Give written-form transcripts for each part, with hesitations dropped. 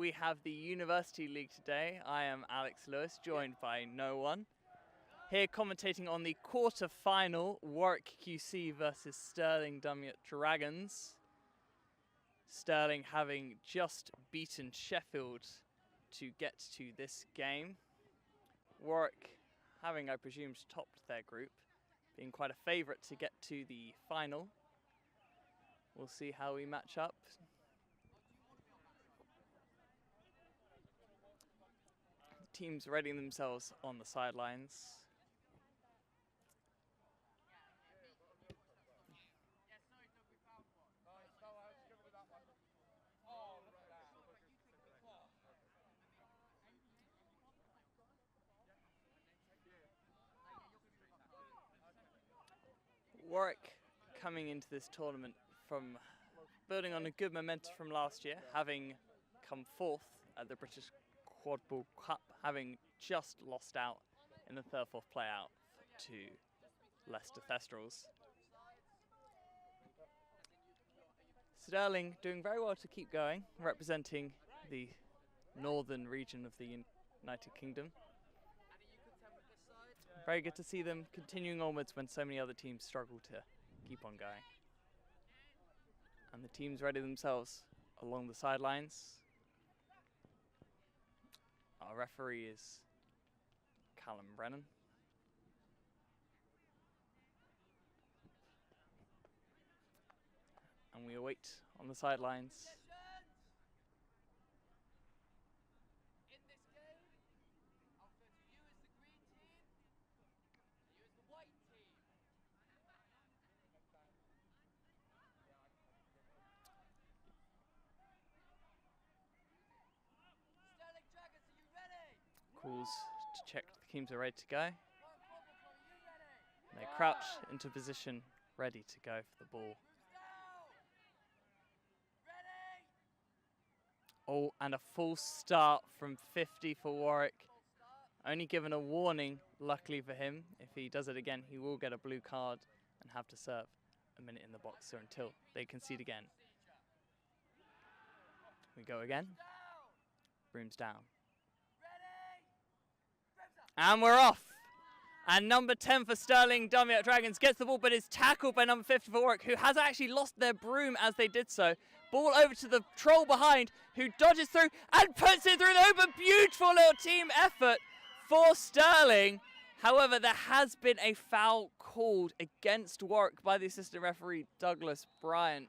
we have the University League today. I am Alex Lewis, joined by no one. Here commentating on the quarter-final, Warwick QC versus Stirling Dragons. Stirling having just beaten Sheffield to get to this game. Warwick having, I presume, topped their group, being quite a favourite to get to the final. We'll see how we match up. Teams readying themselves on the sidelines. Warwick coming into this tournament from building on a good momentum from last year, having come fourth at the British QuadballUK, having just lost out in the third-fourth play-out to Leicester Thestrals. Stirling doing very well to keep going, representing the northern region of the United Kingdom. Very good to see them continuing onwards when so many other teams struggle to keep on going. And the teams ready themselves along the sidelines. Our referee is Callum Brennan. And we await on the sidelines. Calls to check the teams are ready to go. And they crouch into position, ready to go for the ball. Oh, and a false start from 50 for Warwick. Only given a warning, luckily for him. If he does it again, he will get a blue card and have to serve a minute in the box until they concede again. We go again. Brooms down. And we're off. And number 10 for Stirling Dragons gets the ball, but is tackled by number 50 for Warwick, who has actually lost their broom as they did so. Ball over to the troll behind, who dodges through and puts it through the open. Beautiful little team effort for Stirling. However, there has been a foul called against Warwick by the assistant referee, Douglas Bryant.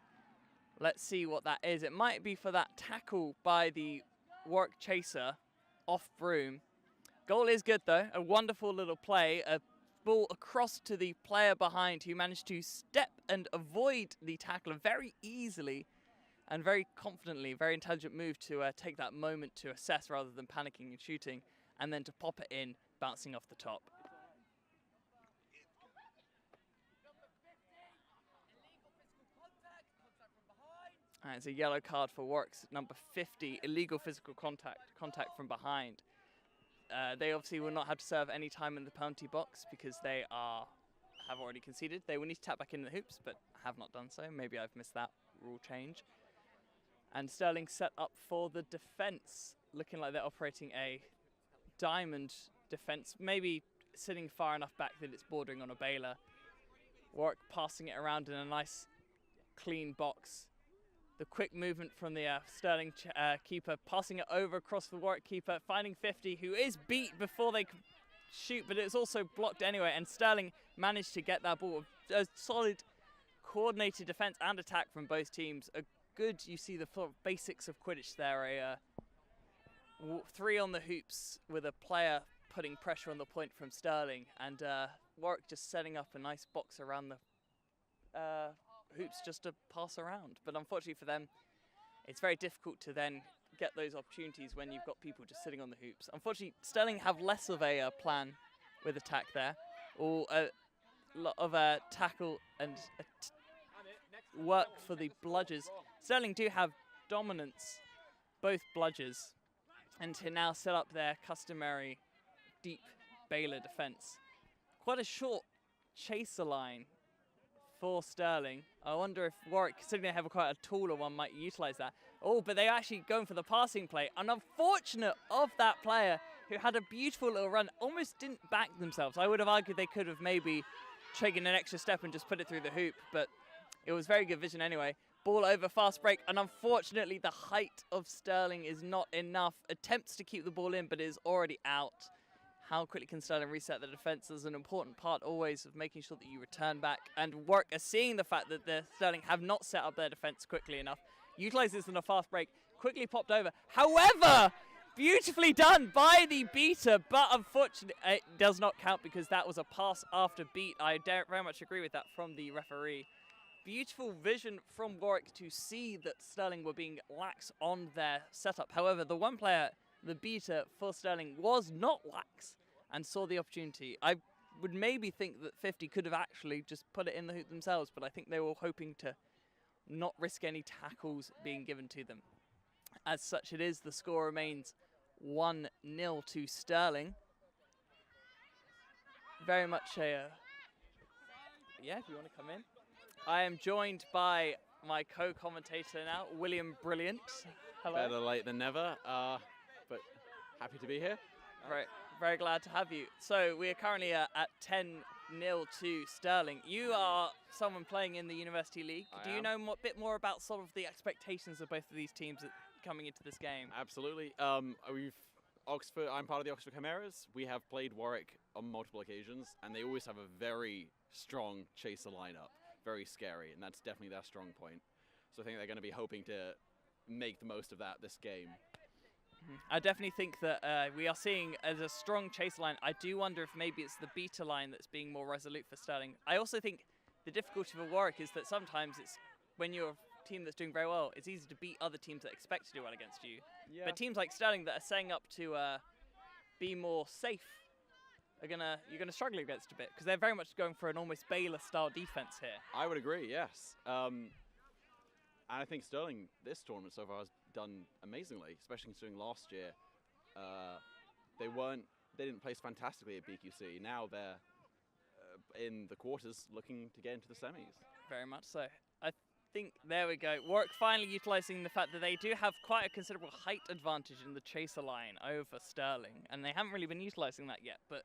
Let's see what that is. It might be for that tackle by the Warwick chaser off broom. Goal is good though, a wonderful little play, a ball across to the player behind who managed to step and avoid the tackler very easily and very confidently, very intelligent move to take that moment to assess rather than panicking and shooting, and then to pop it in, bouncing off the top. And it's a yellow card for Warwick's number 50, illegal physical contact from behind. They obviously will not have to serve any time in the penalty box because they have already conceded. They will need to tap back in the hoops, but have not done so. Maybe I've missed that rule change. And Stirling set up for the defence, looking like they're operating a diamond defence, maybe sitting far enough back that it's bordering on a bailer. Warwick passing it around in a nice, clean box. The quick movement from the Stirling keeper, passing it over across the Warwick keeper, finding 50, who is beat before they could shoot, but it's also blocked anyway, and Stirling managed to get that ball. A solid, coordinated defence and attack from both teams. A good, you see the basics of Quidditch there, 3 on the hoops with a player putting pressure on the point from Stirling, and Warwick just setting up a nice box around the hoops just to pass around. But unfortunately for them, it's very difficult to then get those opportunities when you've got people just sitting on the hoops. Unfortunately, Stirling have less of a plan with attack there, or a lot of tackle and work for the bludgers. Stirling do have dominance, both bludgers, and to now set up their customary deep bailer defence. Quite a short chaser line for Stirling. I wonder if Warwick, considering they have quite a taller one, might utilise that. Oh, but they're actually going for the passing play. And unfortunate of that player who had a beautiful little run, almost didn't back themselves. I would have argued they could have maybe taken an extra step and just put it through the hoop, but it was very good vision anyway. Ball over, fast break, and unfortunately the height of Stirling is not enough. Attempts to keep the ball in, but is already out. How quickly can Stirling reset the defense is an important part always of making sure that you return back. And Warwick are seeing the fact that the Stirling have not set up their defense quickly enough. Utilize this in a fast break, quickly popped over. However, beautifully done by the beater, but unfortunately it does not count because that was a pass after beat. I very much agree with that from the referee. Beautiful vision from Warwick to see that Stirling were being lax on their setup. However, the one player, the beater for Stirling, was not lax and saw the opportunity. I would maybe think that 50 could have actually just put it in the hoop themselves, but I think they were hoping to not risk any tackles being given to them. As such, it is. The score remains 1-0 to Stirling. Very much a... yeah, if you want to come in. I am joined by my co-commentator now, William Brilliant. Hello. Better late than never, but happy to be here. Very glad to have you. So we are currently at 10-0 to Stirling. You are someone playing in the University League. Do you know a bit more about sort of the expectations of both of these teams coming into this game? Absolutely. Oxford. I'm part of the Oxford Chimeras. We have played Warwick on multiple occasions, and they always have a very strong chaser lineup. Very scary, and that's definitely their strong point. So I think they're going to be hoping to make the most of that this game. I definitely think that we are seeing as a strong chase line. I do wonder if maybe it's the beta line that's being more resolute for Stirling. I also think the difficulty for Warwick is that sometimes it's when you're a team that's doing very well, it's easy to beat other teams that expect to do well against you. Yeah. But teams like Stirling that are setting up to be more safe you're gonna struggle against a bit because they're very much going for an almost Baylor-style defense here. I would agree, yes. And I think Stirling this tournament so far has done amazingly, especially considering last year they didn't place fantastically at BQC. Now they're in the quarters, looking to get into the semis. Very much so. I think there we go. Warwick finally utilising the fact that they do have quite a considerable height advantage in the chaser line over Stirling, and they haven't really been utilising that yet, but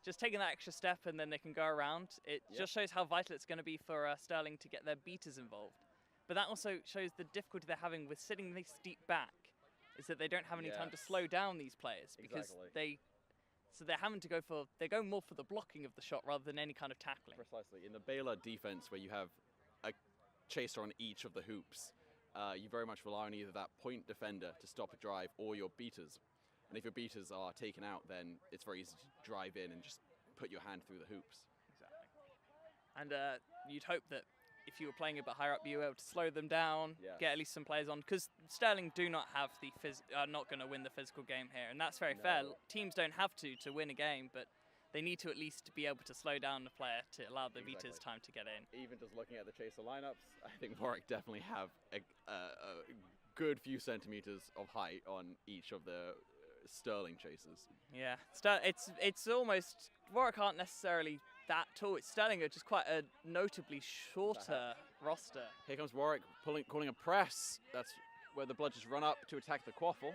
just taking that extra step and then they can go around. It just shows how vital it's going to be for Stirling to get their beaters involved. But that also shows the difficulty they're having with sitting this deep back, is that they don't have any time to slow down these players because they're having to they're going more for the blocking of the shot rather than any kind of tackling. Precisely. In the Baylor defense where you have a chaser on each of the hoops, you very much rely on either that point defender to stop a drive or your beaters. And if your beaters are taken out, then it's very easy to drive in and just put your hand through the hoops. Exactly. And you'd hope that if you were playing a bit higher up, you were able to slow them down, get at least some players on, because Stirling do not have are not going to win the physical game here, and that's very fair. Teams don't have to win a game, but they need to at least be able to slow down the player to allow the beaters time to get in. Even just looking at the chaser lineups, I think Warwick definitely have a good few centimeters of height on each of the Stirling chasers. Yeah, it's almost, Warwick aren't necessarily that tall. Stirling are just quite a notably shorter roster. Here comes Warwick calling a press. That's where the Bludgers run up to attack the quaffle.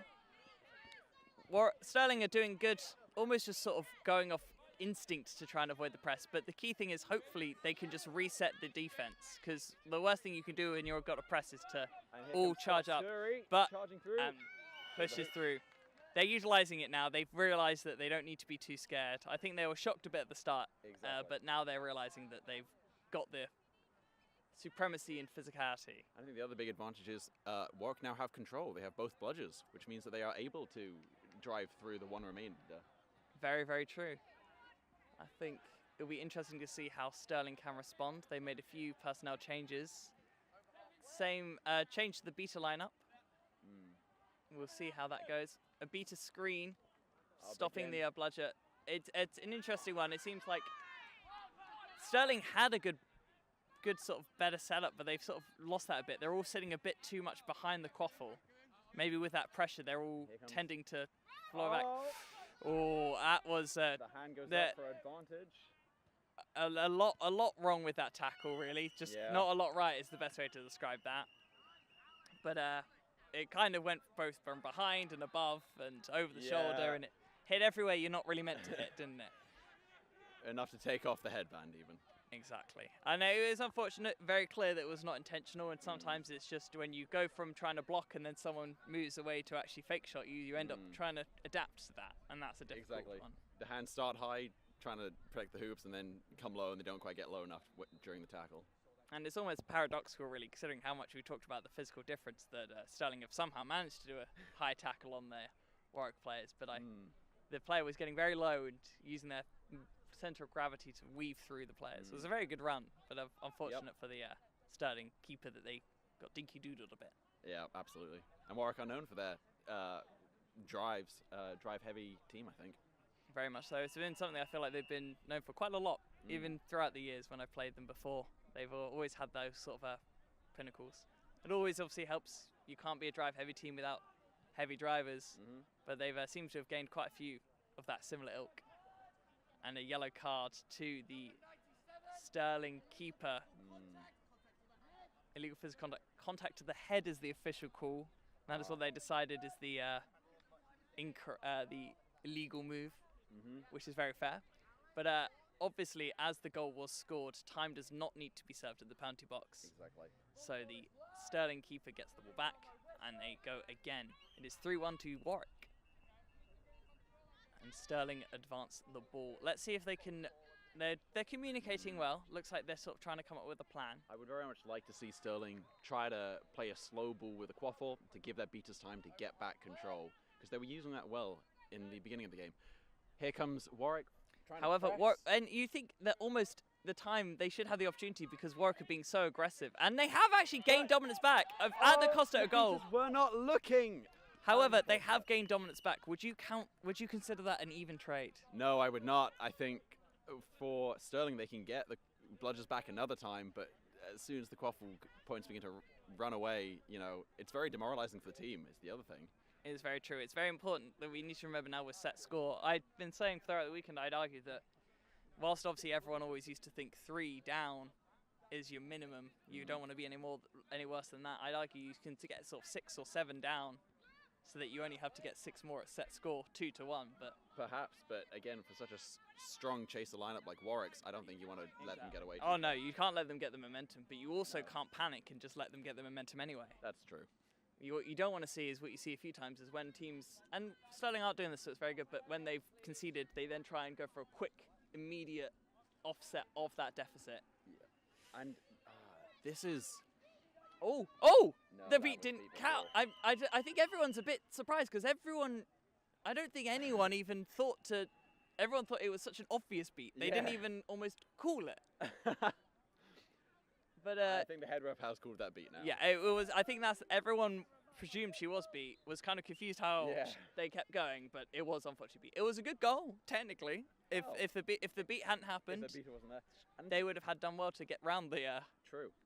Stirling are doing good, almost just sort of going off instinct to try and avoid the press, but the key thing is hopefully they can just reset the defense, because the worst thing you can do when you've got a press is to all charge up, but pushes through. They're utilising it now. They've realised that they don't need to be too scared. I think they were shocked a bit at the start, but now they're realising that they've got the supremacy in physicality. I think the other big advantage is Warwick now have control. They have both bludgers, which means that they are able to drive through the one remainder. Very, very true. I think it'll be interesting to see how Stirling can respond. They made a few personnel changes. Change to the beta lineup. We'll see how that goes. A beta screen, stopping the bludger. It's an interesting one. It seems like Stirling had a good sort of better setup, but they've sort of lost that a bit. They're all sitting a bit too much behind the quaffle. Maybe with that pressure, they're all tending to flow back. Oh, that was the hand goes up for advantage. A lot wrong with that tackle, really. Just not a lot right is the best way to describe that. But it kind of went both from behind and above and over the Yeah. shoulder, and it hit everywhere you're not really meant to hit, didn't it? Enough to take off the headband even. Exactly. I know it was unfortunate, very clear that it was not intentional, and sometimes it's just when you go from trying to block and then someone moves away to actually fake shot you, you end up trying to adapt to that, and that's a difficult one. The hands start high, trying to protect the hoops, and then come low, and they don't quite get low enough during the tackle. And it's almost paradoxical, really, considering how much we talked about the physical difference that Stirling have somehow managed to do a high tackle on their Warwick players, but the player was getting very low and using their centre of gravity to weave through the players. It was a very good run, but unfortunate for the Stirling keeper that they got dinky-doodled a bit. Yeah, absolutely. And Warwick are known for their drive-heavy team, I think. Very much so. It's been something I feel like they've been known for quite a lot, even throughout the years when I've played them before. They've always had those sort of pinnacles. It always obviously helps. You can't be a drive-heavy team without heavy drivers, but they've seemed to have gained quite a few of that similar ilk. And a yellow card to the Stirling keeper. Illegal physical contact to the head is the official call. That is what they decided is the illegal move, which is very fair. But obviously, as the goal was scored, time does not need to be served in the penalty box. Exactly. So the Stirling keeper gets the ball back, and they go again. It is 3-1 to Warwick. And Stirling advance the ball. Let's see if they can. They're communicating well. Looks like they're sort of trying to come up with a plan. I would very much like to see Stirling try to play a slow ball with a quaffle to give their beaters time to get back control, because they were using that well in the beginning of the game. Here comes Warwick. However, and you think that almost the time they should have the opportunity, because Warwick are being so aggressive, and they have actually gained dominance back at the cost of a goal. We're not looking. However, they have gained dominance back. Would you consider that an even trade? No, I would not. I think for Stirling, they can get the bludgers back another time, but as soon as the quaffle points begin to run away, it's very demoralizing for the team, is the other thing. It is very true. It's very important that we need to remember now with set score. I've been saying throughout the weekend, I'd argue that whilst obviously everyone always used to think 3 down is your minimum, you don't want to be any worse than that. I'd argue you can get sort of 6 or 7 down, so that you only have to get 6 more at set score, 2-1. But perhaps, but again, for such a strong chaser lineup like Warwick's, I don't think you want to let them get away. Oh no, you can't let them get the momentum, but you also can't panic and just let them get the momentum anyway. That's true. What you don't want to see is what you see a few times is when teams, and Stirling aren't doing this, so it's very good, but when they've conceded, they then try and go for a quick, immediate offset of that deficit. Yeah. And this is... Oh! No, The beat didn't count. I think everyone's a bit surprised, because I don't think anyone even thought everyone thought it was such an obvious beat. They didn't even almost call it. But I think the head ref has called that beat now. Yeah, it was. I think everyone presumed she was beat. Was kind of confused how they kept going, but it was unfortunately beat. It was a good goal technically. If the beat hadn't happened, if the beater wasn't there, and they would have had done well to get round the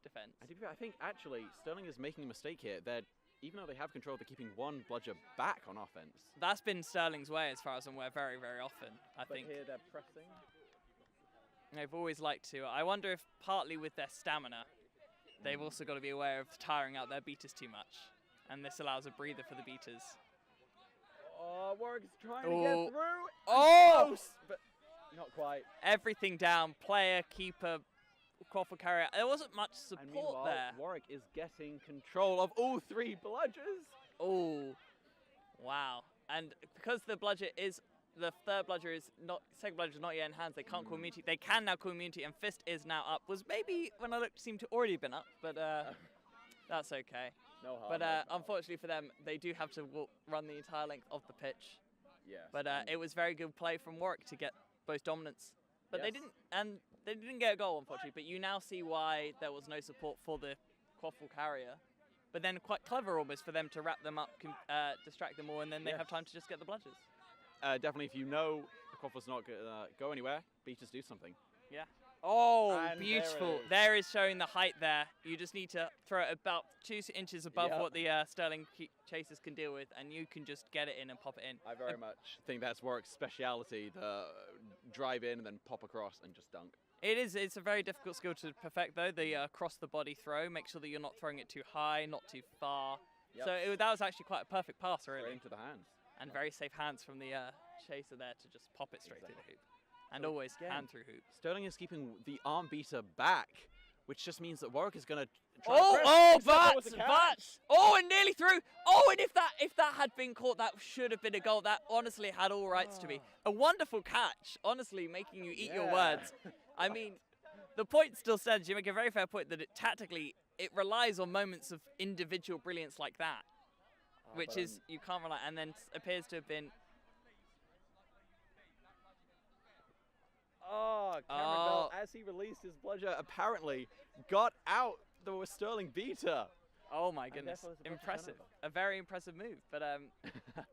defense. And to be fair, I think actually Stirling is making a mistake here. Even though they have control, they're keeping one bludger back on offense. That's been Stirling's way, as far as I'm aware, very, very often. I think. But here they're pressing. They've always liked to. I wonder if partly with their stamina, they've also got to be aware of tiring out their beaters too much. And this allows a breather for the beaters. Oh, Warwick's trying to get through. Oh! Close, but not quite. Everything down. Player, keeper, quaffle carrier. There wasn't much support there. Warwick is getting control of all 3 bludgers. Oh, wow. And because the third bludger is not, second bludger is not yet in hands, they can't call immunity. They can now call immunity, and fist is now up. Was maybe, when I looked, seemed to already been up, but that's okay. No harm. But unfortunately for them, they do have to run the entire length of the pitch. Yes. But it was very good play from Warwick to get both dominance. But Yes. they didn't get a goal, unfortunately. But you now see why there was no support for the quaffle carrier. But then quite clever almost for them to wrap them up, distract them all, and then they have time to just get the bludgers. Definitely, if you know the quaffle's not going to go anywhere, beaters do something. Yeah. Oh, And beautiful. there it is. There is showing the height there. You just need to throw it about 2 inches above Yep. what the Stirling chasers can deal with, and you can just get it in and pop it in. I very much think that's Warwick's speciality, the drive in and then pop across and just dunk. It is. It's a very difficult skill to perfect, though. The cross the body throw. Make sure that you're not throwing it too high, not too far. Yep. So that was actually quite a perfect pass, Straight really. into the hands. And very safe hands from the chaser there to just pop it straight through the hoop. And So always again, hand through hoop. Sterling is keeping the arm beater back, which just means that Warwick is going to try Bats! Oh, and nearly through. Oh, and if that had been caught, that should have been a goal. That honestly had all rights to be. A wonderful catch, honestly, making you eat your words. I mean, the point still stands. You make a very fair point that tactically, it relies on moments of individual brilliance like that, which is, you can't rely, and then appears to have been... Oh, Cameron Bell, as he released his bludger, apparently got out the Stirling beater. Oh my goodness, impressive. A very impressive move. But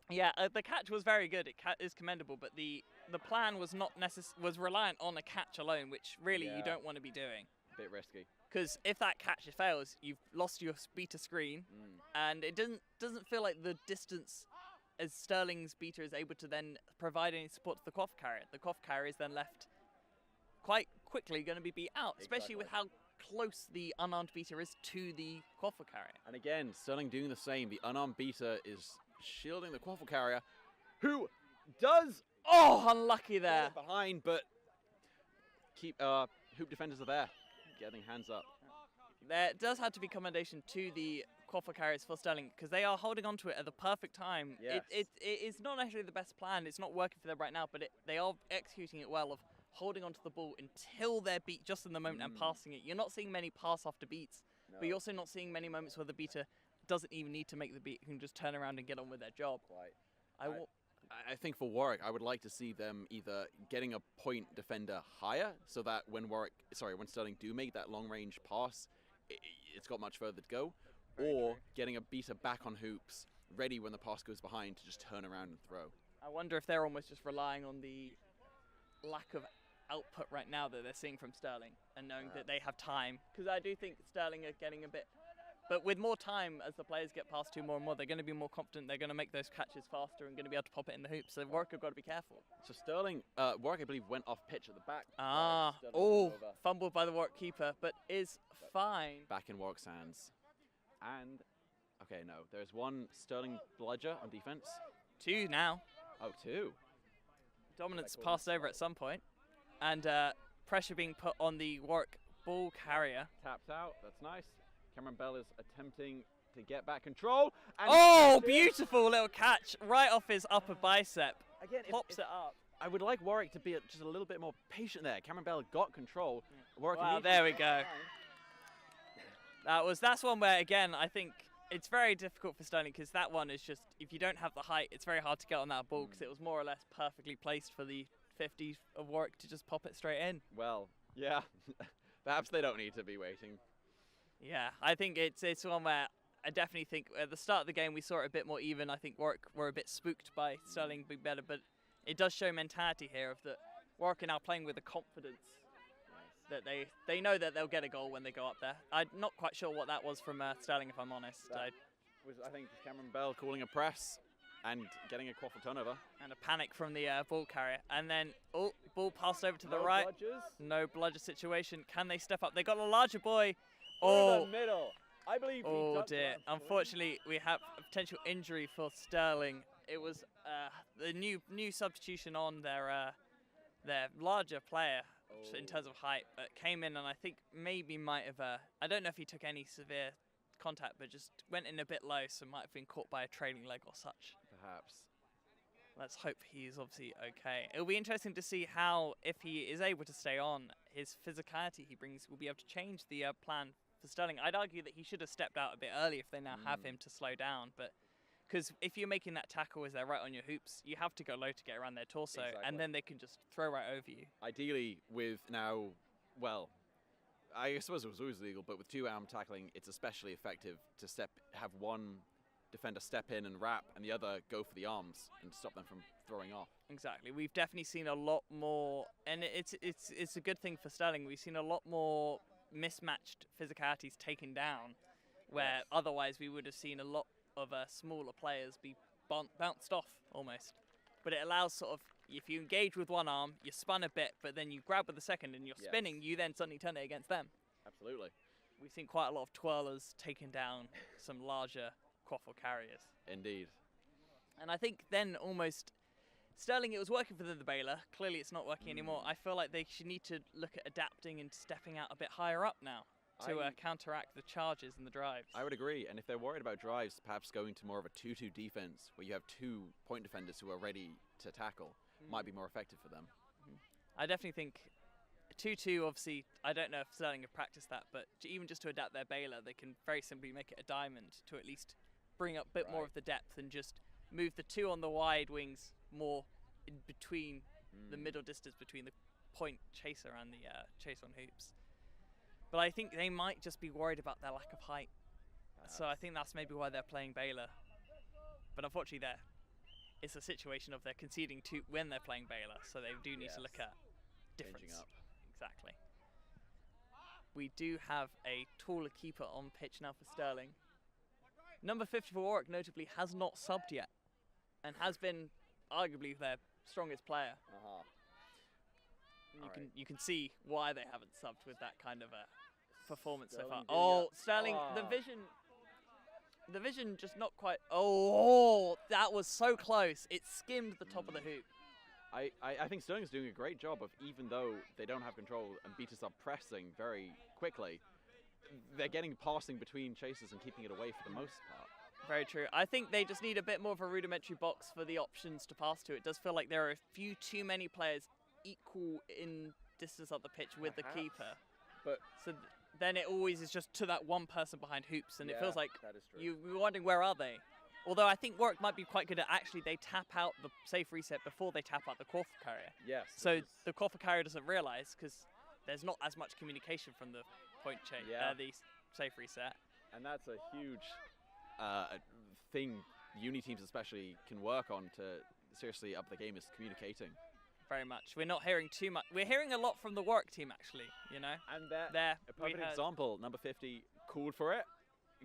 yeah, the catch was very good. It is commendable, but the plan was not was reliant on a catch alone, which really you don't want to be doing. A bit risky. Because if that catch fails, you've lost your beater screen, and it doesn't feel like the distance as Stirling's beater is able to then provide any support to the quaff carrier. The quaff carrier is then left quite quickly going to be beat out, especially with how close the unarmed beater is to the quaffle carrier. And again, Stirling doing the same. The unarmed beater is shielding the quaffle carrier, who does unlucky there behind, but hoop defenders are there, getting hands up. There does have to be commendation to the quaffle carriers for Stirling, because they are holding on to it at the perfect time. Yes. It is not necessarily the best plan. It's not working for them right now, but they are executing it well of holding onto the ball until they're beat just in the moment and passing it. You're not seeing many pass after beats, but you're also not seeing many moments where the beater doesn't even need to make the beat, can just turn around and get on with their job. I think for Warwick, I would like to see them either getting a point defender higher, so that when Stirling do make that long range pass, it's got much further to go, or getting a beater back on hoops, ready when the pass goes behind to just turn around and throw. I wonder if they're almost just relying on the lack of output right now that they're seeing from Stirling, and knowing that they have time, because I do think Stirling are getting a bit, but with more time as the players get past two more and more, they're going to be more confident, they're going to make those catches faster and going to be able to pop it in the hoops, so Warwick have got to be careful. So Warwick I believe went off pitch at the back. Fumbled by the Warwick keeper, but is fine. Back in Warwick's hands. And, okay, no, there's one Stirling bludger on defense. Two now. Oh, two. Dominance passed over at some point, and pressure being put on the Warwick ball carrier. Tapped out, that's nice. Cameron Bell is attempting to get back control. And beautiful little catch right off his upper bicep. Again, pops it up. I would like Warwick to be just a little bit more patient there. Cameron Bell got control. Wow, there we go. That's one where, again, I think it's very difficult for Stirling, because that one is just, if you don't have the height, it's very hard to get on that ball, because it was more or less perfectly placed for the 50 of Warwick to just pop it straight in. Well, yeah. Perhaps they don't need to be waiting. Yeah, I think it's one where I definitely think at the start of the game we saw it a bit more even. I think Warwick were a bit spooked by Stirling being better, but it does show mentality here of that Warwick are now playing with the confidence that they know that they'll get a goal when they go up there. I'm not quite sure what that was from Stirling, if I'm honest. I think Cameron Bell calling a press and getting a quaffle turnover. And a panic from the ball carrier. And then, ball passed over to the right. Bludgers. No bludger situation. Can they step up? They got a larger boy. The middle. I believe dear. Unfortunately, we have a potential injury for Stirling. It was the new substitution on their larger player in terms of height, but came in and I think maybe might have, I don't know if he took any severe contact, but just went in a bit low, so might have been caught by a trailing leg or such. Perhaps. Let's hope he's obviously okay. It'll be interesting to see how, if he is able to stay on, his physicality he brings will be able to change the plan for Stirling. I'd argue that he should have stepped out a bit early if they now have him to slow down, but because if you're making that tackle as they're right on your hoops, you have to go low to get around their torso, and then they can just throw right over you. Ideally, with now, well, I suppose it was always legal, but with two-arm tackling, it's especially effective to have one defender step in and wrap, and the other go for the arms and stop them from throwing off. Exactly. We've definitely seen a lot more, and it's a good thing for Stirling. We've seen a lot more mismatched physicalities taken down, where otherwise we would have seen a lot of smaller players be bounced off almost. But it allows sort of, if you engage with one arm, you spun a bit, but then you grab with the second and you're spinning, you then suddenly turn it against them. Absolutely. We've seen quite a lot of twirlers taking down some larger quaffle carriers. Indeed. And I think then almost Stirling, it was working for the Baylor. Clearly it's not working anymore. I feel like they should need to look at adapting and stepping out a bit higher up now to counteract the charges and the drives. I would agree. And if they're worried about drives, perhaps going to more of a 2-2 defense where you have 2 point defenders who are ready to tackle might be more effective for them. I definitely think 2-2, obviously, I don't know if Stirling have practiced that, but even just to adapt their Baylor, they can very simply make it a diamond to at least bring up a bit more of the depth and just move the 2 on the wide wings more in between the middle distance between the point chaser and the chase on hoops. But I think they might just be worried about their lack of height. So I think that's maybe why they're playing Baylor. But unfortunately it's a situation of they're conceding 2 when they're playing Baylor, so they do need to look at difference. Up. Exactly. We do have a taller keeper on pitch now for Stirling. Number 50 for Warwick notably has not subbed yet and has been arguably their strongest player. You can see why they haven't subbed with that kind of a performance so far. Oh, Stirling, the vision just not quite. Oh, that was so close. It skimmed the top of the hoop. I think Stirling is doing a great job of, even though they don't have control and beaters are pressing very quickly, they're getting passing between chasers and keeping it away for the most part. Very true. I think they just need a bit more of a rudimentary box for the options to pass to. It does feel like there are a few too many players equal in distance up the pitch with the keeper. But so then it always is just to that one person behind hoops, and it feels like that is true. you're wondering where are they. Although I think Warwick might be quite good at actually they tap out the safe reset before they tap out the quaffle carrier. Yes. So the quaffle carrier doesn't realise because there's not as much communication from the point chain, the safe reset. And that's a huge thing uni teams especially can work on to seriously up the game, is communicating. Very much. We're not hearing too much. We're hearing a lot from the Warwick team actually, you know. And a perfect example, number 50 called for it,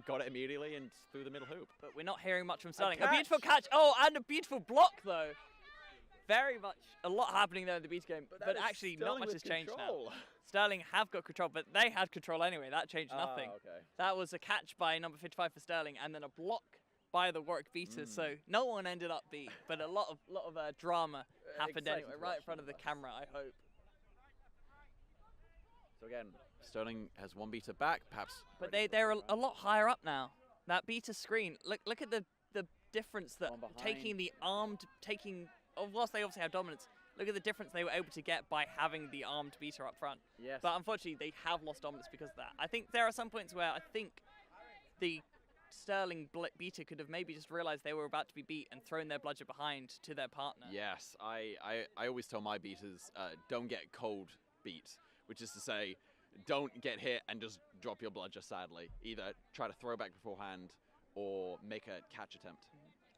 got it immediately and through the middle hoop. But we're not hearing much from Stirling. A beautiful catch. Oh, and a beautiful block though. Very much a lot happening there in the beat game. But actually not much has changed now. Stirling have got control, but they had control anyway. That changed nothing. Okay. That was a catch by number 55 for Stirling and then a block by the Warwick beaters. So no one ended up beat, but a lot of drama happened anyway, right in front of the camera, I hope. So again, Stirling has one beater back, perhaps. But they're a lot higher up now. That beater screen, look at the difference that taking the armed, whilst they obviously have dominance, look at the difference they were able to get by having the armed beater up front. Yes. But unfortunately, they have lost dominance because of that. I think there are some points where I think the Stirling beater could have maybe just realised they were about to be beat and thrown their bludger behind to their partner. Yes, I always tell my beaters, don't get cold beat, which is to say, don't get hit and just drop your bludger sadly. Either try to throw back beforehand or make a catch attempt.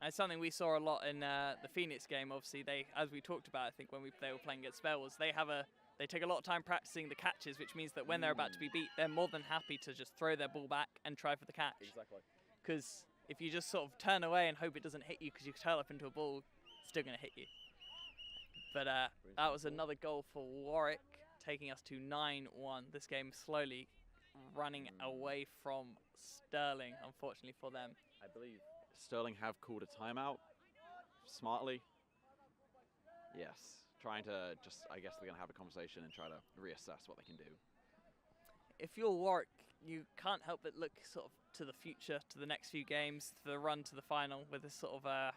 And something we saw a lot in the Phoenix game, obviously, as we talked about, I think when they were playing against Spell, was they take a lot of time practicing the catches, which means that when they're about to be beat, they're more than happy to just throw their ball back and try for the catch. Exactly. Because if you just sort of turn away and hope it doesn't hit you because you curl up into a ball, it's still going to hit you. But that was another goal for Warwick, taking us to 9-1. This game slowly running away from Stirling, unfortunately for them. I believe Stirling have called a timeout smartly. Yes, trying to just, I guess they're going to have a conversation and try to reassess what they can do. If you're Warwick, you can't help but look sort of to the future, to the next few games, to the run to the final with this sort of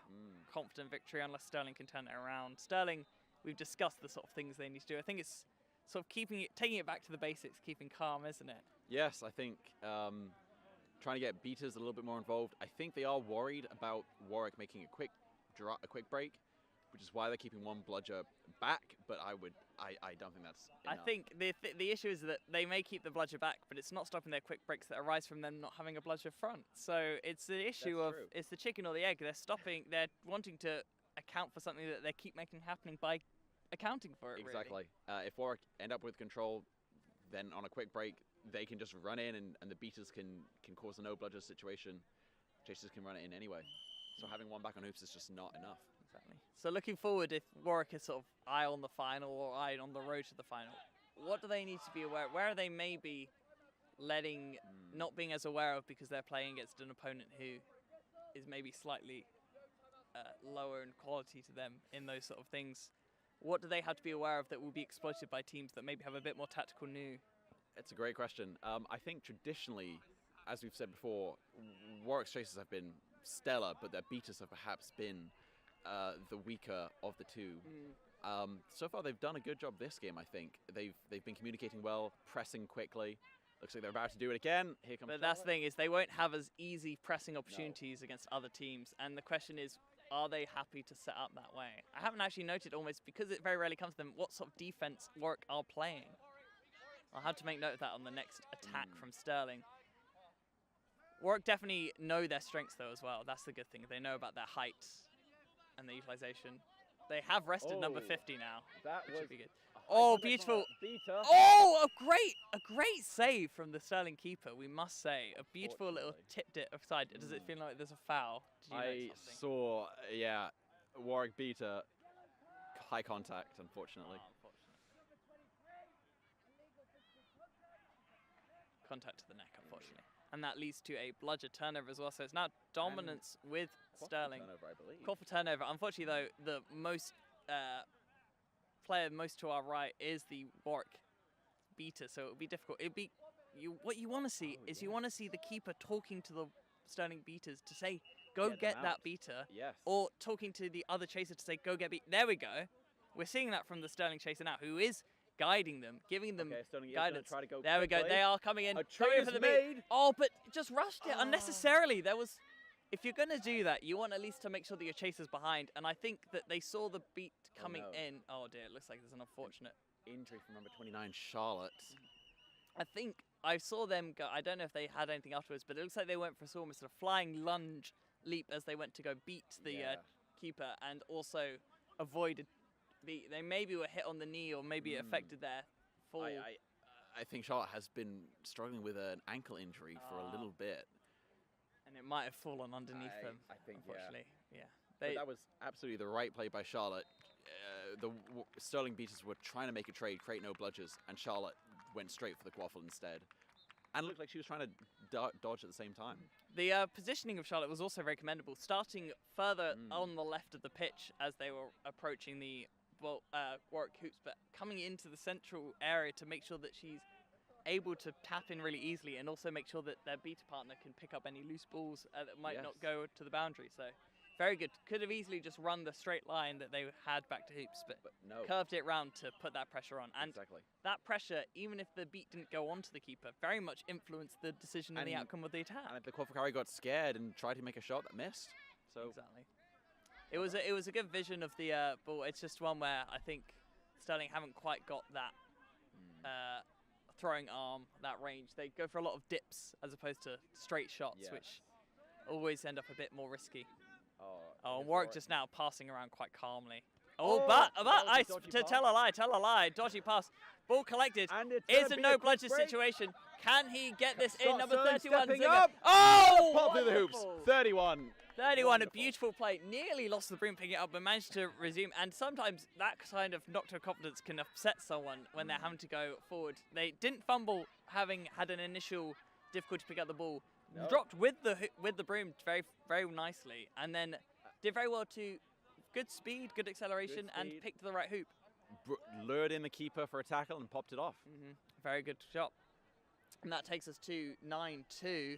confident victory, unless Stirling can turn it around. Stirling, we've discussed the sort of things they need to do. I think it's sort of taking it back to the basics, keeping calm, isn't it? Yes, I think trying to get beaters a little bit more involved. I think they are worried about Warwick making a quick break, which is why they're keeping one bludger back. But I don't think that's enough. I think the issue is that they may keep the bludger back, but it's not stopping their quick breaks that arise from them not having a bludger front. So it's the issue it's the chicken or the egg. They're wanting to account for something that they keep making happening by accounting for it. Exactly. Really. If Warwick end up with control, then on a quick break, they can just run in and the beaters can cause a no bludger situation. Chasers can run it in anyway. So having one back on hoops is just not enough. Exactly. So looking forward, if Warwick is sort of eye on the final or eye on the road to the final, what do they need to be aware of? Where are they maybe not being as aware of because they're playing against an opponent who is maybe slightly lower in quality to them in those sort of things. What do they have to be aware of that will be exploited by teams that maybe have a bit more tactical new? It's a great question. I think traditionally, as we've said before, Warwick's chases have been stellar, but their beaters have perhaps been the weaker of the two. So far, they've done a good job this game, I think. They've been communicating well, pressing quickly. Looks like they're about to do it again. Here comes But that's the thing, is they won't have as easy pressing opportunities against other teams. And the question is, are they happy to set up that way? I haven't actually noted, almost because it very rarely comes to them, what sort of defense Warwick are playing. I'll have to make note of that on the next attack from Stirling. Warwick definitely know their strengths though as well. That's the good thing. They know about their height and their utilization. They have rested number 50 now. That which was should be good. Oh, beautiful. Beater. Oh, a great save from the Stirling keeper, we must say. A beautiful little tipped it offside. Does it feel like there's a foul? Did you I saw, Warwick beater, high contact, unfortunately. Contact to the neck, unfortunately. And that leads to a bludger turnover as well. So it's now dominance with Stirling. Turnover, I believe. Call for turnover. Unfortunately, though, the most player most to our right is the Warwick beater, so it'll be difficult. It'll be what you want to see is you want to see the keeper talking to the Stirling beaters to say, "Go get that beater," or talking to the other chaser to say, "Go get beat." There we go. We're seeing that from the Stirling chaser now, who is guiding them, giving them guidance. Try to go there we go. They are coming in. A trade for is the made. beat. Oh, but just rushed it unnecessarily. There was. If you're going to do that, you want at least to make sure that your chaser's behind. And I think that they saw the beat coming in. Oh, dear. It looks like there's an unfortunate injury from number 29, Charlotte. I think I saw them go. I don't know if they had anything afterwards, but it looks like they went for almost a flying lunge leap as they went to go beat the keeper and also avoided the. They maybe were hit on the knee or maybe it affected their fall. I think Charlotte has been struggling with an ankle injury for a little bit. And it might have fallen underneath them, I think, unfortunately. Yeah. But that was absolutely the right play by Charlotte. The Stirling beaters were trying to make a trade, create no bludgers, and Charlotte went straight for the quaffle instead. And it looked like she was trying to dodge at the same time. The positioning of Charlotte was also very commendable, starting further on the left of the pitch as they were approaching the Warwick hoops, but coming into the central area to make sure that she's able to tap in really easily and also make sure that their beater partner can pick up any loose balls that might not go to the boundary. So very good. Could have easily just run the straight line that they had back to hoops, but no. Curved it round to put that pressure on. And that pressure, even if the beat didn't go onto the keeper, very much influenced the decision and the outcome of the attack. And the Quaffle got scared and tried to make a shot that missed. So exactly. It was a good vision of the ball. It's just one where I think Stirling haven't quite got that throwing arm, that range. They go for a lot of dips as opposed to straight shots, which always end up a bit more risky. Oh, Warwick just now passing around quite calmly. Oh, but tell a lie, dodgy pass. Ball collected. It's a no bludger situation. Can he get this in? Number 31. Oh! Pop through the hoops. 31. 31, a beautiful play. Nearly lost the broom picking it up, but managed to resume. And sometimes that kind of knock to confidence can upset someone when they're having to go forward. They didn't fumble, having had an initial difficulty to pick up the ball. Dropped with the broom very, very nicely, and then did very well to good speed, good acceleration, and picked the right hoop. Lured in the keeper for a tackle and popped it off. Very good shot. And that takes us to 9-2.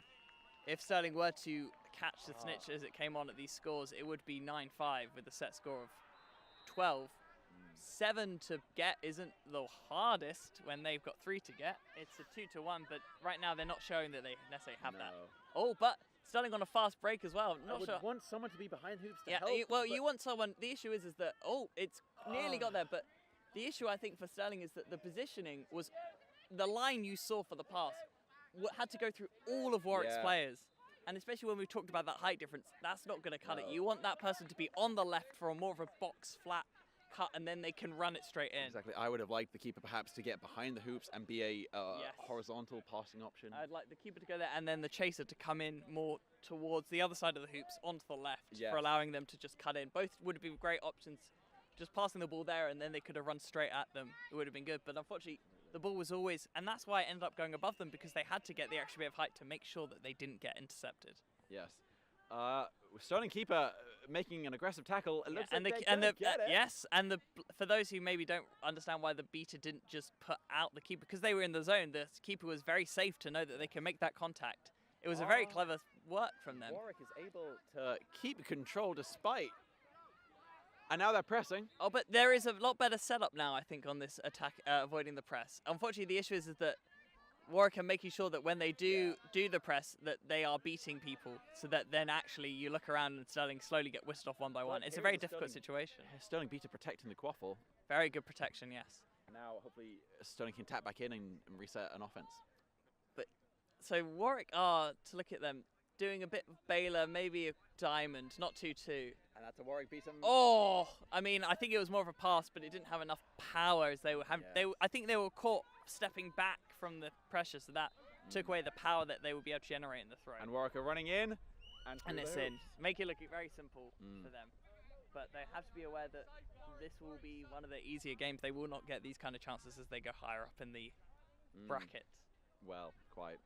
If Stirling were to catch the snitch as it came on at these scores, it would be 9-5 with a set score of 12. 7 to get isn't the hardest when they've got 3 to get. It's a 2-1, but right now they're not showing that they necessarily have that. Oh, but Stirling on a fast break as well. I would want someone to be behind hoops to help. You want someone. The issue is that, it's nearly got there, but the issue I think for Stirling is that the positioning was, the line you saw for the pass had to go through all of Warwick's players. And especially when we talked about that height difference, that's not going to cut it. You want that person to be on the left for a more of a box flat cut, and then they can run it straight in. Exactly. I would have liked the keeper perhaps to get behind the hoops and be a horizontal passing option. I'd like the keeper to go there and then the chaser to come in more towards the other side of the hoops onto the left for allowing them to just cut in. Both would have been great options. Just passing the ball there and then they could have run straight at them. It would have been good. But unfortunately, the ball was always, and that's why it ended up going above them, because they had to get the extra bit of height to make sure that they didn't get intercepted. Yes. Stirling keeper making an aggressive tackle. It looks and like yes, and for those who maybe don't understand why the beater didn't just put out the keeper, because they were in the zone, the keeper was very safe to know that they can make that contact. It was a very clever work from them. Warwick is able to keep control despite. And now they're pressing. Oh, but there is a lot better setup now, I think, on this attack, avoiding the press. Unfortunately, the issue is that Warwick are making sure that when they do the press, that they are beating people, so that then actually you look around and Stirling slowly get whisked off one by one. It's a very difficult situation. Stirling beater protecting the quaffle. Very good protection, yes. Now hopefully Stirling can tap back in and reset an offense. But so Warwick are, to look at them, doing a bit of Baylor, maybe a diamond, not 2-2. And that's a Warwick beat him. Oh, I mean, I think it was more of a pass, but it didn't have enough power as they were having. I think they were caught stepping back from the pressure, so that took away the power that they would be able to generate in the throw. And Warwick are running in. And it's in. Make it look very simple for them. But they have to be aware that this will be one of the easier games. They will not get these kind of chances as they go higher up in the bracket. Well, quite.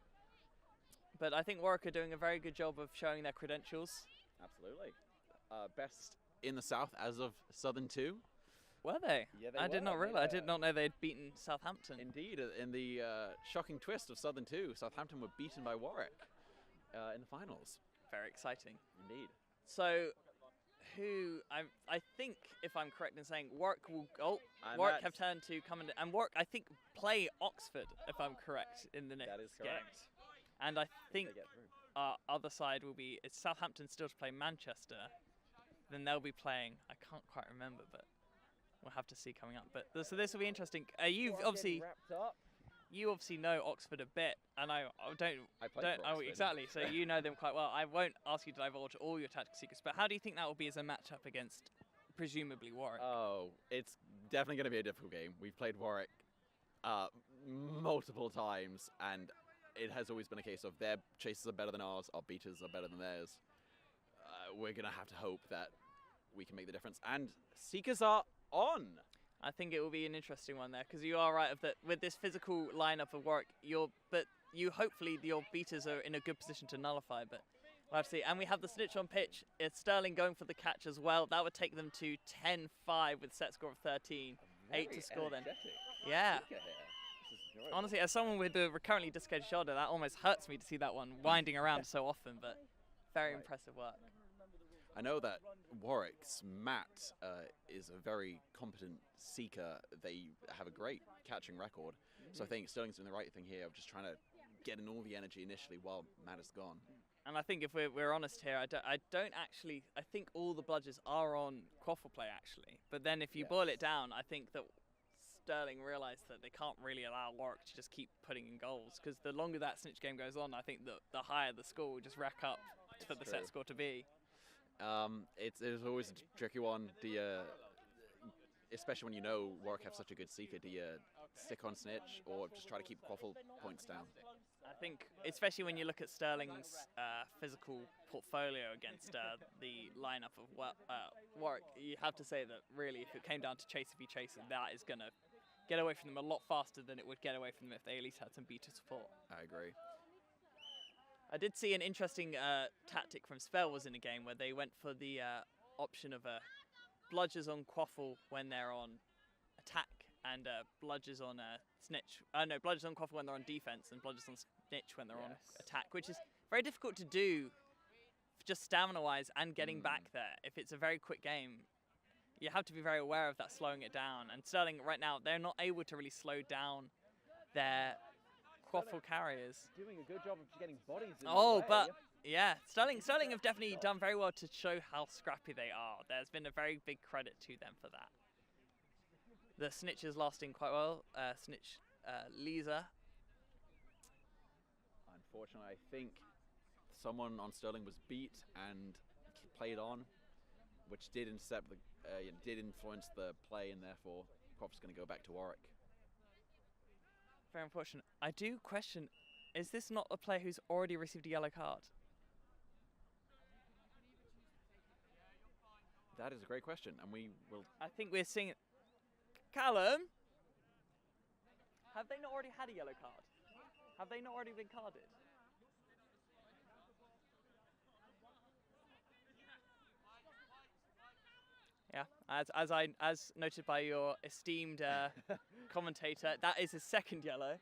But I think Warwick are doing a very good job of showing their credentials. Absolutely. Best in the South as of Southern 2. Were they? Yeah, they I did were. not realize. I did not know they'd beaten Southampton. Indeed, in the shocking twist of Southern 2, Southampton were beaten by Warwick in the finals. Very exciting. Indeed. So, I think, if I'm correct in saying, Warwick will go. Warwick have turned to come and Warwick, I think, play Oxford, if I'm correct, in the next That is correct. game. And I think our other side will be, it's Southampton still to play Manchester. Then they'll be playing, I can't quite remember, but we'll have to see coming up. But so this will be interesting. You obviously know Oxford a bit, and I don't. Exactly. So you know them quite well. I won't ask you to divulge all your tactical secrets, but how do you think that will be as a matchup against presumably Warwick? Oh, it's definitely going to be a difficult game. We've played Warwick multiple times, and it has always been a case of their chases are better than ours, our beaters are better than theirs. We're going to have to hope that we can make the difference. And Seekers are on. I think it will be an interesting one there, because you are right of that with this physical lineup of Warwick. Hopefully your beaters are in a good position to nullify. But we'll have to see. And we have the snitch on pitch. It's Stirling going for the catch as well. That would take them to 10-5 with set score of 13. 8 to score then. Yeah. Honestly, as someone with a currently dislocated shoulder, that almost hurts me to see that one winding around so often. But very impressive work. I know that Warwick's Matt is a very competent seeker. They have a great catching record. So I think Stirling's doing the right thing here of just trying to get in all the energy initially while Matt is gone. And I think if we're honest here, I think all the bludgers are on quaffle play actually. But then if you boil it down, I think that Stirling realised that they can't really allow Warwick to just keep putting in goals, because the longer that snitch game goes on, I think that the higher the score will just rack up for the set score to be. It's always a tricky one. Especially when you know Warwick have such a good seeker, do you stick on snitch or just try to keep quaffle points down? I think, especially when you look at Stirling's physical portfolio against the lineup of Warwick, you have to say that really, if it came down to chase if you chase, that is going to get away from them a lot faster than it would get away from them if they at least had some beater support. I agree. I did see an interesting tactic from Spell was in a game where they went for the option of bludgers on quaffle when they're on attack, and bludgers on snitch. Bludgers on quaffle when they're on defense, and bludgers on snitch when they're on attack, which is very difficult to do just stamina-wise and getting back there. If it's a very quick game, you have to be very aware of that, slowing it down. And Stirling right now, they're not able to really slow down their quaffle carriers. Doing a good job of getting bodies in but yeah, Stirling have definitely done very well to show how scrappy they are. There's been a very big credit to them for that. The snitch is lasting quite well. Snitch Lisa. Unfortunately, I think someone on Stirling was beat and played on, which did intercept did influence the play, and therefore Quaff's going to go back to Warwick. Very unfortunate. I do question, is this not a player who's already received a yellow card? That is a great question, and we will... I think we're seeing... Callum? Have they not already had a yellow card? Have they not already been carded? Yeah, as noted by your esteemed commentator, that is his second yellow.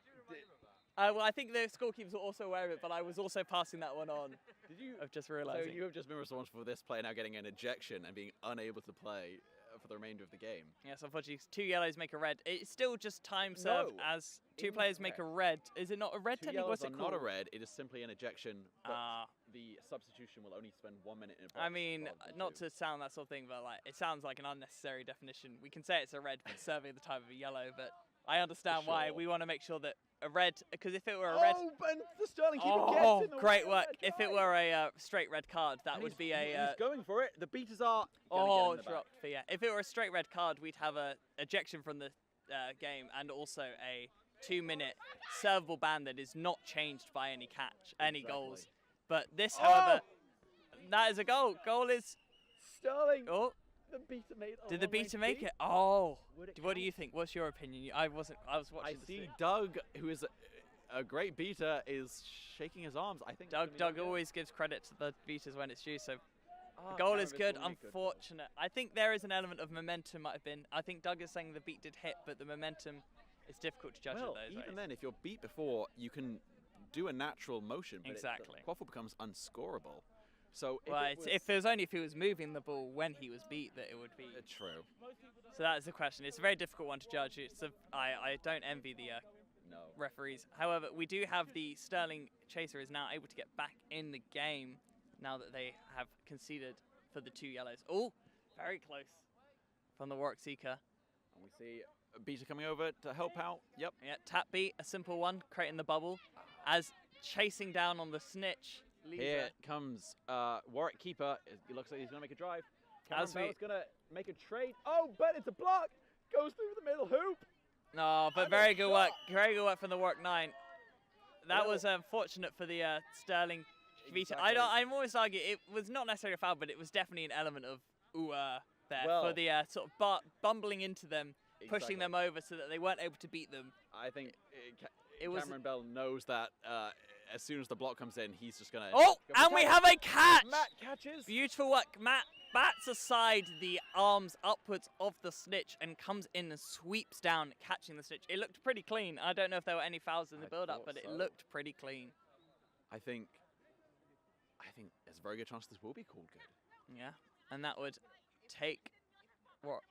Well, I think the scorekeepers were also aware of it, but I was also passing that one on. Did you? Of just So realising. you have just been responsible for this player now getting an ejection and being unable to play for the remainder of the game. Yes, unfortunately, 2 yellows make a red. It's still just time served No, as 2 players make a red. Is it not a red? 2 Technically, yellows what's it are called? not a red. It is simply an ejection. But Ah. the substitution will only spend 1 minute in a box. I mean, rather than not 2. to sound that sort of thing, but like it sounds like an unnecessary definition. We can say it's a red, but serving the type of a yellow. But I understand why Sure. we want to make sure that a red, because if it were a red, Oh, but the Stirling keeper oh, gets in the great way work! of that If it guy. were a straight red card, that And would he's- be a He's going for it. The beaters are. gonna get oh, in the back. dropped for yeah. If it were a straight red card, we'd have a ejection from the game and also a 2-minute servable ban that is not changed by any goals. Exactly. But this, Oh! however, that is a goal. Goal is Sterling. oh. The beater made. Did the beater make it? Oh. What do you think? What's your opinion? I was watching. I the see stream. Doug, who is a great beater, is shaking his arms. I think. it's gonna be Doug good. always gives credit to the beaters when it's due. So Ah, the goal is Karavis good. will make goal. Unfortunate. I think there is an element of momentum. Might have been. I think Doug is saying the beat did hit, but the momentum is difficult to judge Well, at those. even rates. then, if you're beat before, you can do a natural motion. But Exactly. the quaffle becomes unscorable. So if Well, it was, if it was only if he was moving the ball when he was beat that it would be. true. So that is the question. It's a very difficult one to judge. I don't envy the No. referees. However, we do have the Stirling chaser is now able to get back in the game now that they have conceded for the 2 yellows. Oh, very close from the Warwick seeker. And we see a beater coming over to help out. Yep. Yeah, tap beat, a simple one, creating the bubble. As chasing down on the snitch. Here comes Warwick keeper. It looks like he's going to make a drive. Cameron As we- Bell's going to make a trade. Oh, but it's a block. Goes through the middle hoop. No, but And very a good work. shot. Very good work from the Warwick 9. That Well- was unfortunate for the Stirling Vita. Exactly. I'm always arguing it was not necessarily a foul, but it was definitely an element of there Well- for the sort of bumbling into them, pushing Exactly. them over so that they weren't able to beat them. I think It was Cameron Bell knows that as soon as the block comes in, he's just going to. oh, and we have a catch. Matt catches. Beautiful work. Matt bats aside the arms upwards of the snitch and comes in and sweeps down, catching the snitch. It looked pretty clean. I don't know if there were any fouls in the I build-up, thought but it so. looked pretty clean. I think there's a very good chance this will be called good. Yeah, and that would take Warwick.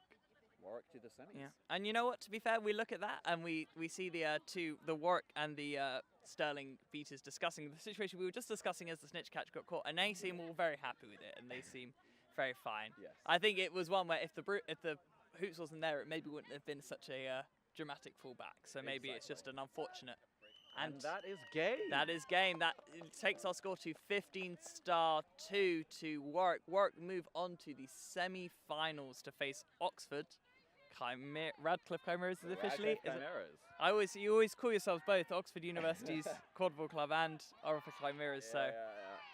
Warwick to the semis. Yeah, and you know what? To be fair, we look at that and we see the the Warwick and the Stirling beaters discussing the situation we were just discussing as the snitch catch got caught, and they seem all very happy with it, and they seem very fine. Yes. I think it was one where if the hoops wasn't there, it maybe wouldn't have been such a dramatic fallback. So maybe it's just an unfortunate. And that is game. That is game. That takes our score to 15-2 to Warwick. Warwick move on to the semi-finals to face Oxford. Radcliffe Chimeras is officially. You always call yourselves both Oxford University's Quadball Club and Warwick Chimeras. So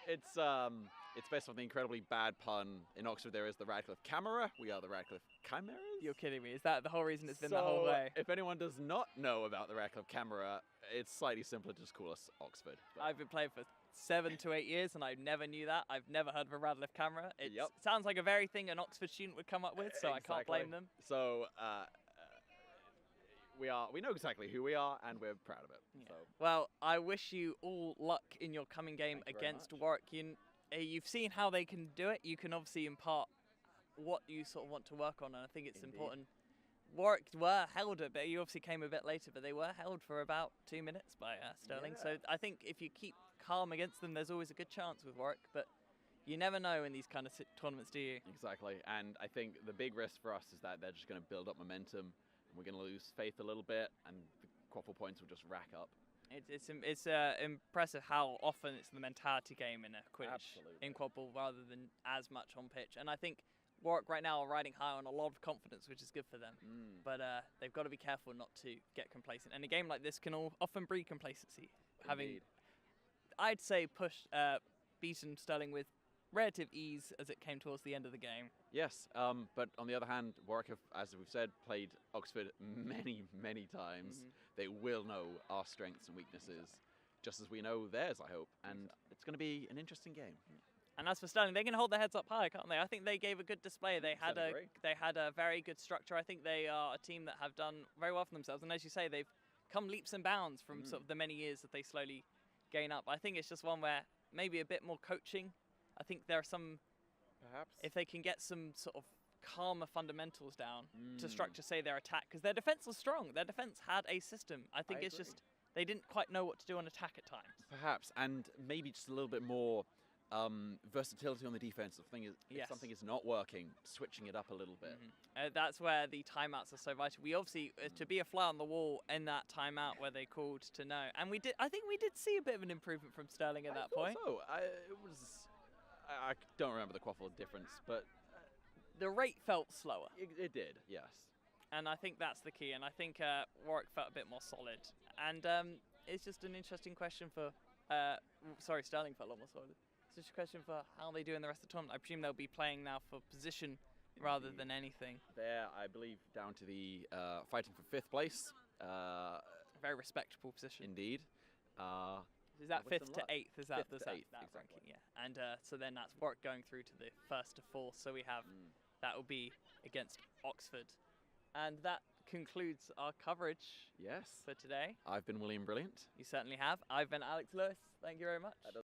It's based on the incredibly bad pun. In Oxford, there is the Radcliffe Camera. We are the Radcliffe Chimeras. you're kidding me. Is that the whole reason it's been that whole way? If anyone does not know about the Radcliffe Camera, it's slightly simpler to just call us Oxford. But I've been playing for 7 to 8 years and I never knew that. I've never heard of a Radcliffe Camera. It Yep. sounds like a very thing an Oxford student would come up with, so I can't blame them. So we know exactly who we are, and we're proud of it. Yeah. So Well, I wish you all luck in your coming game Thank you very against much. Warwick. You've seen how they can do it. You can obviously impart what you sort of want to work on, and I think it's Indeed. important. Warwick were held a bit. You obviously came a bit later, but they were held for about 2 minutes by Stirling. Yeah. So I think if you keep calm against them, there's always a good chance with Warwick. But you never know in these kind of tournaments, do you? exactly, and I think the big risk for us is that they're just going to build up momentum, and we're going to lose faith a little bit, and the quaffle points will just rack up. It's impressive how often it's the mentality game in a Quidditch Absolutely. in quadball rather than as much on pitch. And I think Warwick right now are riding high on a lot of confidence, which is good for them. But they've got to be careful not to get complacent. And a game like this can often breed complacency. Having, Indeed. I'd say, beaten Stirling with relative ease as it came towards the end of the game. Yes, but on the other hand, Warwick have, as we've said, played Oxford many, many times. They will know our strengths and weaknesses, just as we know theirs, I hope. And it's going to be an interesting game. And as for Stirling, they can hold their heads up high, can't they? I think they gave a good display. They had a very good structure. I think they are a team that have done very well for themselves. And as you say, they've come leaps and bounds from sort of the many years that they slowly gain up. I think it's just one where maybe a bit more coaching. I think there are some, Perhaps. if they can get some sort of calmer fundamentals down to structure, say, their attack, because their defense was strong. Their defense had a system. I think it's just they didn't quite know what to do on attack at times. Perhaps, and maybe just a little bit more versatility on the defensive thing. If something is not working, switching it up a little bit. That's where the timeouts are so vital. We obviously, to be a fly on the wall in that timeout where they called to no, and I think we did see a bit of an improvement from Stirling at that point. So I don't remember the quaffle difference, but the rate felt slower. It did, yes. And I think that's the key. And I think Warwick felt a bit more solid. And it's just an interesting question for. Stirling felt a lot more solid. It's just a question for how they do in the rest of the tournament. I presume they'll be playing now for position rather than anything. They're, I believe, down to the fighting for 5th place. A very respectable position. Indeed. Is that 5th to 8th? Is that 5th to 8th, that exactly. ranking? Yeah. And so then that's Warwick going through to the 1st to 4th. So we have that will be against Oxford, and that concludes our coverage. Yes. For today. I've been William Brilliant. You certainly have. I've been Alex Lewis. Thank you very much.